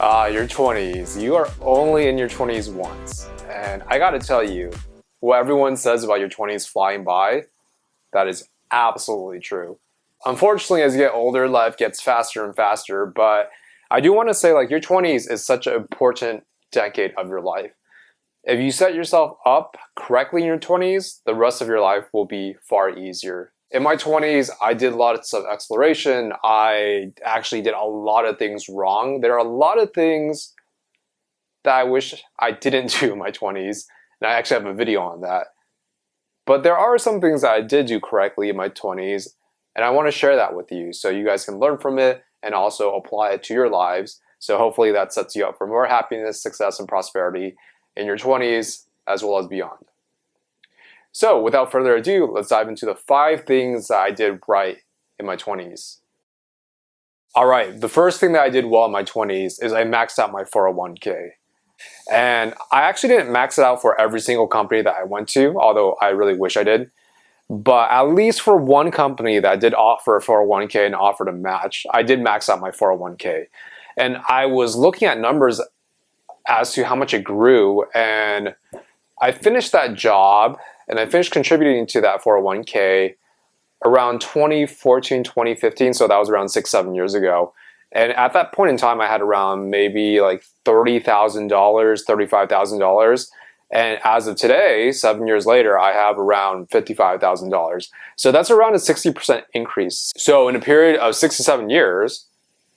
Your 20s. You are only in your 20s once. And I gotta tell you, what everyone says about your 20s flying by, that is absolutely true. Unfortunately, as you get older, life gets faster and faster, but I do want to say your 20s is such an important decade of your life. If you set yourself up correctly in your 20s, the rest of your life will be far easier. In my 20s, I did lots of exploration. I actually did a lot of things wrong. There are a lot of things that I wish I didn't do in my 20s, and I actually have a video on that. But there are some things that I did do correctly in my 20s, and I want to share that with you so you guys can learn from it and also apply it to your lives. So hopefully that sets you up for more happiness, success, and prosperity in your 20s as well as beyond. So without further ado, let's dive into the 5 things that I did right in my 20s. Alright, the first thing that I did well in my 20s is I maxed out my 401k. And I actually didn't max it out for every single company that I went to, although I really wish I did. But at least for one company that did offer a 401k and offered a match, I did max out my 401k. And I was looking at numbers as to how much it grew, and I finished that job and I finished contributing to that 401k around 2014, 2015, so that was around 6-7 years ago. And at that point in time, I had around maybe $30,000, $35,000. And as of today, 7 years later, I have around $55,000. So that's around a 60% increase. So in a period of 6 to 7 years,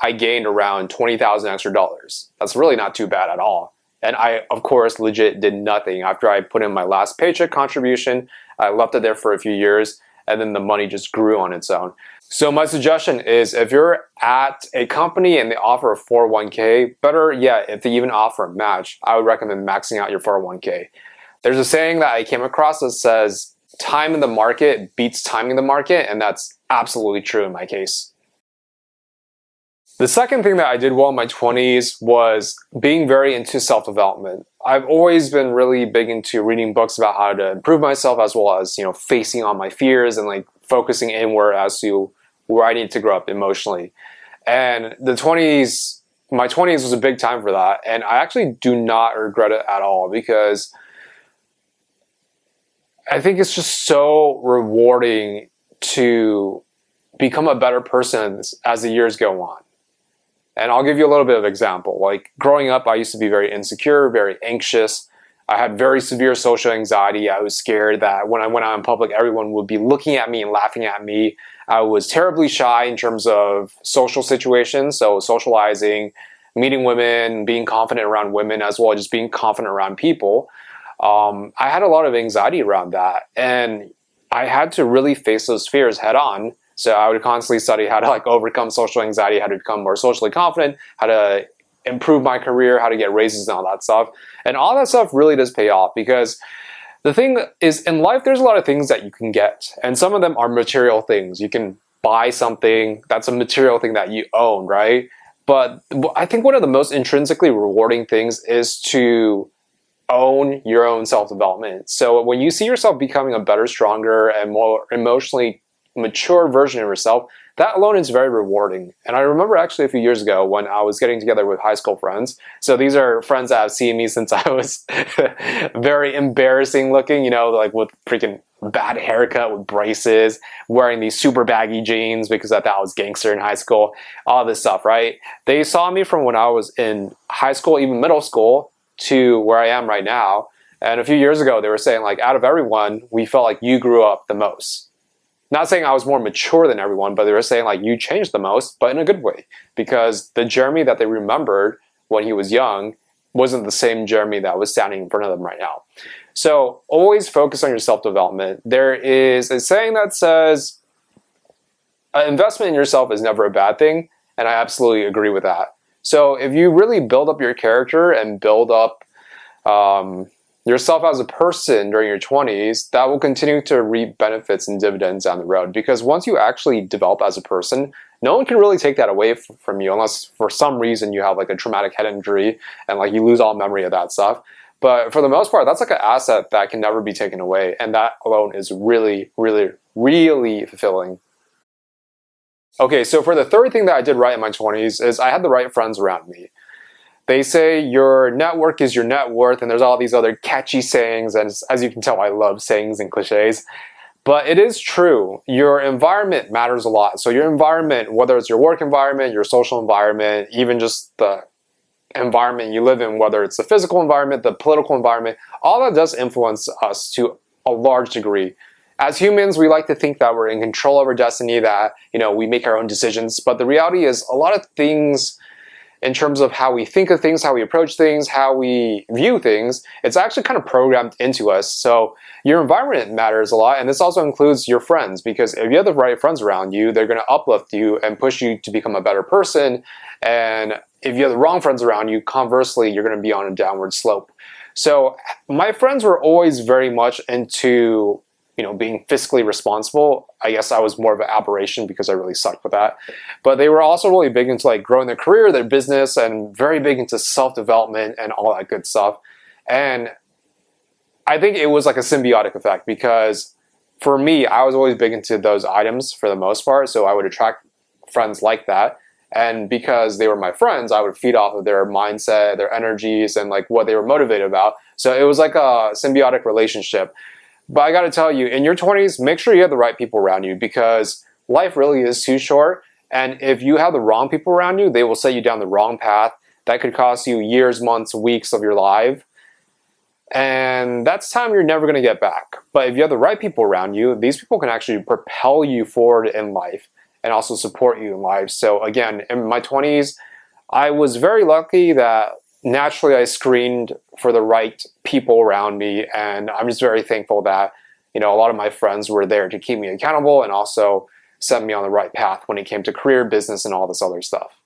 I gained around $20,000 extra dollars. That's really not too bad at all. And I, of course, legit did nothing. After I put in my last paycheck contribution, I left it there for a few years, and then the money just grew on its own. So my suggestion is, if you're at a company and they offer a 401k, better yet, if they even offer a match, I would recommend maxing out your 401k. There's a saying that I came across that says, time in the market beats timing the market, and that's absolutely true in my case. The second thing that I did well in my 20s was being very into self-development. I've always been really big into reading books about how to improve myself, as well as, facing on my fears and focusing inward as to where I need to grow up emotionally. And my 20s was a big time for that. And I actually do not regret it at all, because I think it's just so rewarding to become a better person as the years go on. And I'll give you a little bit of example. Growing up, I used to be very insecure, very anxious. I had very severe social anxiety. I was scared that when I went out in public, everyone would be looking at me and laughing at me. I was terribly shy in terms of social situations, so socializing, meeting women, being confident around women, as well as just being confident around people. I had a lot of anxiety around that, and I had to really face those fears head on. So I would constantly study how to overcome social anxiety, how to become more socially confident, how to improve my career, how to get raises and all that stuff. And all that stuff really does pay off, because the thing is, in life, there's a lot of things that you can get. And some of them are material things. You can buy something, that's a material thing that you own, right? But I think one of the most intrinsically rewarding things is to own your own self-development. So when you see yourself becoming a better, stronger, and more emotionally mature version of yourself, that alone is very rewarding. And I remember actually a few years ago when I was getting together with high school friends. So these are friends that have seen me since I was very embarrassing looking, with freaking bad haircut, with braces, wearing these super baggy jeans because I thought I was gangster in high school, all this stuff, right? They saw me from when I was in high school, even middle school, to where I am right now. And a few years ago, they were saying out of everyone, we felt like you grew up the most. Not saying I was more mature than everyone, but they were saying you changed the most, but in a good way. Because the Jeremy that they remembered when he was young wasn't the same Jeremy that was standing in front of them right now. So always focus on your self-development. There is a saying that says, an investment in yourself is never a bad thing, and I absolutely agree with that. So if you really build up your character and build up yourself as a person during your 20s, that will continue to reap benefits and dividends down the road. Because once you actually develop as a person, no one can really take that away from you, unless for some reason you have a traumatic head injury and you lose all memory of that stuff. But for the most part, that's an asset that can never be taken away, and that alone is really, really, really fulfilling. Okay, so for the third thing that I did right in my 20s is I had the right friends around me. They say your network is your net worth, and there's all these other catchy sayings, and as you can tell, I love sayings and cliches. But it is true. Your environment matters a lot. So your environment, whether it's your work environment, your social environment, even just the environment you live in, whether it's the physical environment, the political environment, all that does influence us to a large degree. As humans, we like to think that we're in control of our destiny, that, we make our own decisions. But the reality is a lot of things in terms of how we think of things, how we approach things, how we view things, it's actually kind of programmed into us. So your environment matters a lot, and this also includes your friends, because if you have the right friends around you, they're going to uplift you and push you to become a better person. And if you have the wrong friends around you, conversely, you're going to be on a downward slope. So my friends were always very much into being fiscally responsible. I guess I was more of an aberration because I really sucked with that. But they were also really big into like growing their career, their business, and very big into self-development and all that good stuff. And I think it was like a symbiotic effect, because for me, I was always big into those items for the most part. So I would attract friends like that. And because they were my friends, I would feed off of their mindset, their energies, and like what they were motivated about. So it was like a symbiotic relationship. But I got to tell you, in your 20s, make sure you have the right people around you, because life really is too short. And if you have the wrong people around you, they will set you down the wrong path. That could cost you years, months, weeks of your life. And that's time you're never going to get back. But if you have the right people around you, these people can actually propel you forward in life and also support you in life. So again, in my 20s, I was very lucky that naturally I screened for the right people around me, and I'm just very thankful that a lot of my friends were there to keep me accountable and also set me on the right path when it came to career, business, and all this other stuff.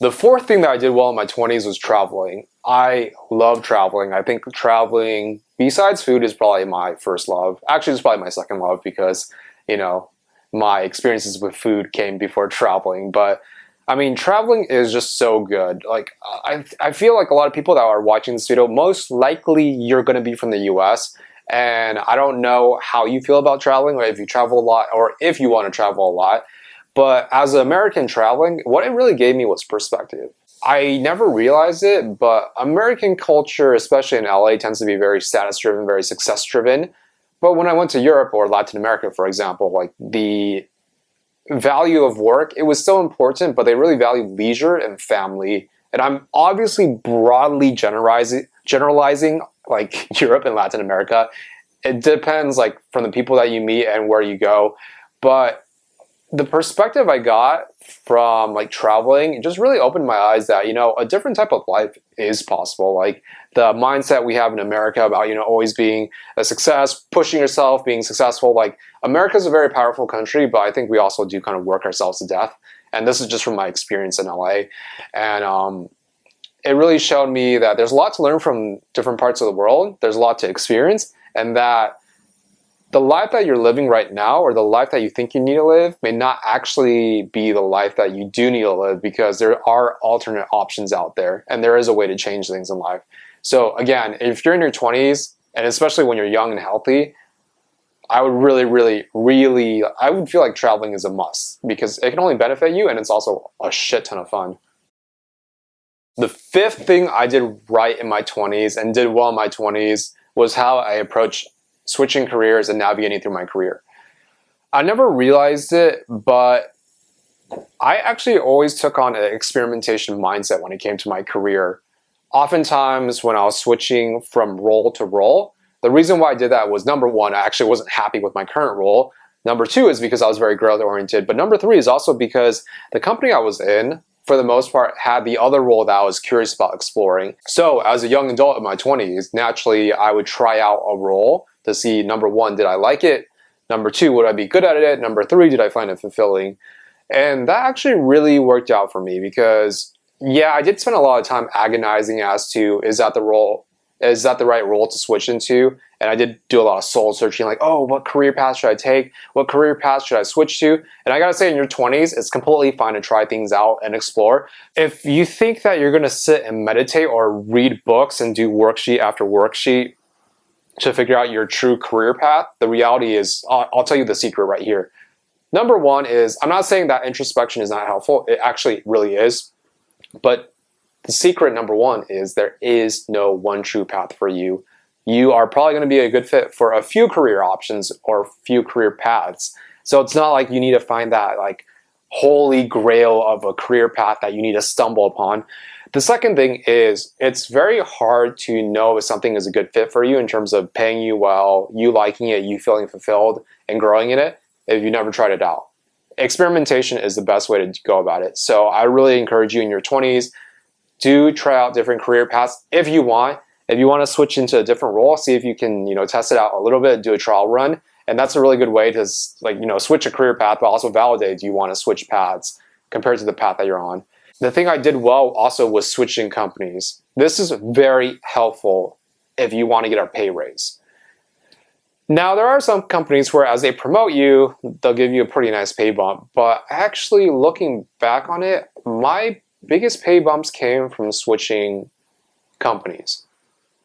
The fourth thing that I did well in my 20s was traveling. I love traveling. I think traveling, besides food, is probably my first love. Actually, it's probably my second love, because my experiences with food came before traveling. But I mean, traveling is just so good. Like, I feel like a lot of people that are watching this video, most likely you're going to be from the US. And I don't know how you feel about traveling, or if you travel a lot, or if you want to travel a lot. But as an American traveling, what it really gave me was perspective. I never realized it, but American culture, especially in LA, tends to be very status-driven, very success-driven. But when I went to Europe or Latin America, for example, like the value of work, it was still important, but they really value leisure and family. And I'm obviously broadly generalizing like Europe and Latin America. It depends like from the people that you meet and where you go. But the perspective I got from like traveling, it just really opened my eyes that, a different type of life is possible. Like the mindset we have in America about, always being a success, pushing yourself, being successful. Like America's a very powerful country, but I think we also do kind of work ourselves to death. And this is just from my experience in LA. And it really showed me that there's a lot to learn from different parts of the world. There's a lot to experience, and that the life that you're living right now, or the life that you think you need to live, may not actually be the life that you do need to live, because there are alternate options out there, and there is a way to change things in life. So again, if you're in your 20s, and especially when you're young and healthy, I would really, I would feel like traveling is a must, because it can only benefit you, and it's also a shit ton of fun. The fifth thing I did right in my 20s and did well in my 20s was how I approached switching careers and navigating through my career. I never realized it, but I actually always took on an experimentation mindset when it came to my career. Oftentimes when I was switching from role to role, the reason why I did that was, number one, I actually wasn't happy with my current role. Number two is because I was very growth oriented. But number three is also because the company I was in, for the most part, had the other role that I was curious about exploring. So as a young adult in my 20s, naturally I would try out a role to see, number one, did I like it? Number two, would I be good at it? Number three, did I find it fulfilling? And that actually really worked out for me, because yeah, I did spend a lot of time agonizing as to, is that the right role to switch into? And I did do a lot of soul searching, like, oh, what career path should I take? What career path should I switch to? And I gotta say, in your 20s, it's completely fine to try things out and explore. If you think that you're gonna sit and meditate or read books and do worksheet after worksheet to figure out your true career path, the reality is, I'll tell you the secret right here. Number one is, I'm not saying that introspection is not helpful. It actually really is. But the secret, number one, is there is no one true path for you. You are probably going to be a good fit for a few career options or a few career paths. So it's not like you need to find that like holy grail of a career path that you need to stumble upon. The second thing is it's very hard to know if something is a good fit for you in terms of paying you well, you liking it, you feeling fulfilled and growing in it if you never tried it out. Experimentation is the best way to go about it. So I really encourage you in your 20s, do try out different career paths if you want. If you want to switch into a different role, see if you can, test it out a little bit, do a trial run. And that's a really good way to switch a career path, but also validate, do you want to switch paths compared to the path that you're on. The thing I did well also was switching companies. This is very helpful if you want to get a pay raise. Now, there are some companies where as they promote you, they'll give you a pretty nice pay bump. But actually looking back on it, my biggest pay bumps came from switching companies.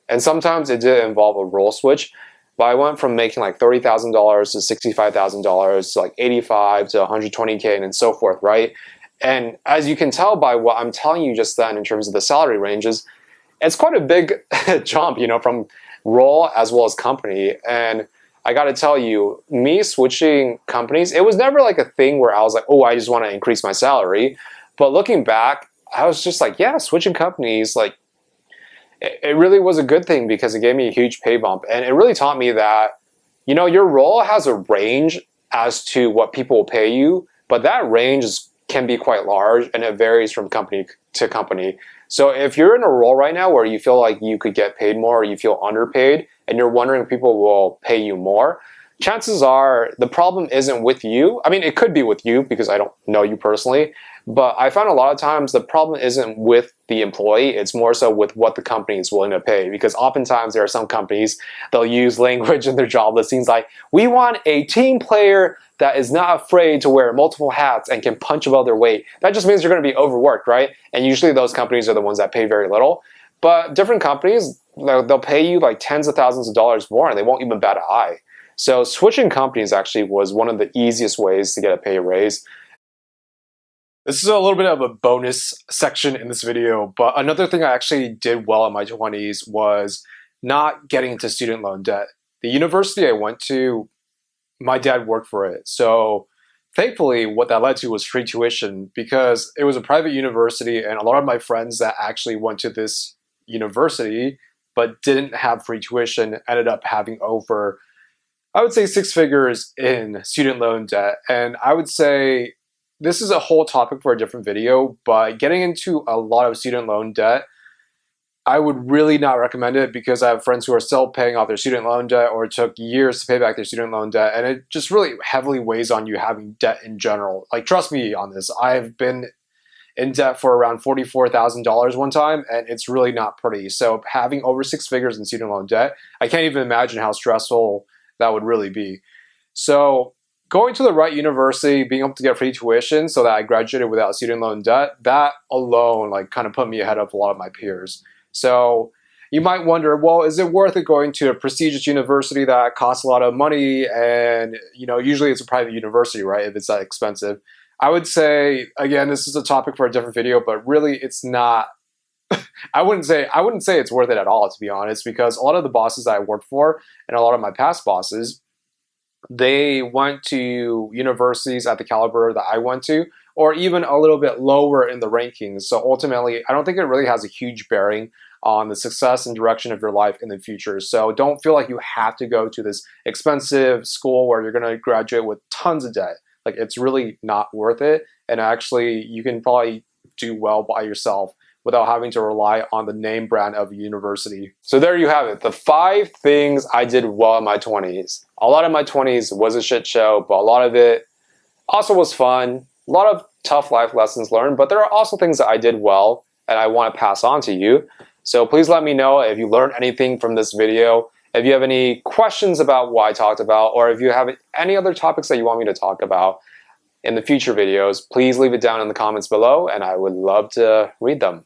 And sometimes it did involve a role switch, but I went from making like $30,000 to $65,000 to like 85 to 120K and so forth, right? And as you can tell by what I'm telling you just then in terms of the salary ranges, it's quite a big jump, from role as well as company. And I got to tell you, me switching companies, it was never like a thing where I was like, oh, I just want to increase my salary. But looking back, I was just like, yeah, switching companies, like, it really was a good thing because it gave me a huge pay bump. And it really taught me that, your role has a range as to what people will pay you, but that range can be quite large and it varies from company to company. So if you're in a role right now where you feel like you could get paid more or you feel underpaid and you're wondering if people will pay you more, chances are the problem isn't with you. I mean, it could be with you because I don't know you personally, but I found a lot of times the problem isn't with the employee, it's more so with what the company is willing to pay. Because oftentimes there are some companies, they'll use language in their job listings like, we want a team player that is not afraid to wear multiple hats and can punch above their weight. That just means you're going to be overworked, right? And usually those companies are the ones that pay very little. But different companies, they'll pay you like tens of thousands of dollars more and they won't even bat an eye. So switching companies actually was one of the easiest ways to get a pay raise. This is a little bit of a bonus section in this video, but another thing I actually did well in my 20s was not getting into student loan debt. The university I went to, my dad worked for it. So thankfully, what that led to was free tuition because it was a private university and a lot of my friends that actually went to this university but didn't have free tuition ended up having over, I would say, 6 figures in student loan debt. And I would say this is a whole topic for a different video, but getting into a lot of student loan debt, I would really not recommend it because I have friends who are still paying off their student loan debt or it took years to pay back their student loan debt. And it just really heavily weighs on you having debt in general. Like, trust me on this. I've been in debt for around $44,000 one time, and it's really not pretty. So having over 6 figures in student loan debt, I can't even imagine how stressful that would really be. So going to the right university, being able to get free tuition so that I graduated without student loan debt, that alone like kind of put me ahead of a lot of my peers. So you might wonder, well, is it worth it going to a prestigious university that costs a lot of money and, usually it's a private university, right, if it's that expensive? I would say, again, this is a topic for a different video, but really it's not, I wouldn't say it's worth it at all, to be honest, because a lot of the bosses that I worked for and a lot of my past bosses, they went to universities at the caliber that I went to, or even a little bit lower in the rankings. So ultimately, I don't think it really has a huge bearing on the success and direction of your life in the future. So don't feel like you have to go to this expensive school where you're going to graduate with tons of debt. Like, it's really not worth it. And actually, you can probably do well by yourself without having to rely on the name brand of a university. So there you have it, the 5 things I did well in my 20s. A lot of my 20s was a shit show, but a lot of it also was fun. A lot of tough life lessons learned, but there are also things that I did well and I want to pass on to you. So please let me know if you learned anything from this video. If you have any questions about what I talked about, or if you have any other topics that you want me to talk about in the future videos, please leave it down in the comments below and I would love to read them.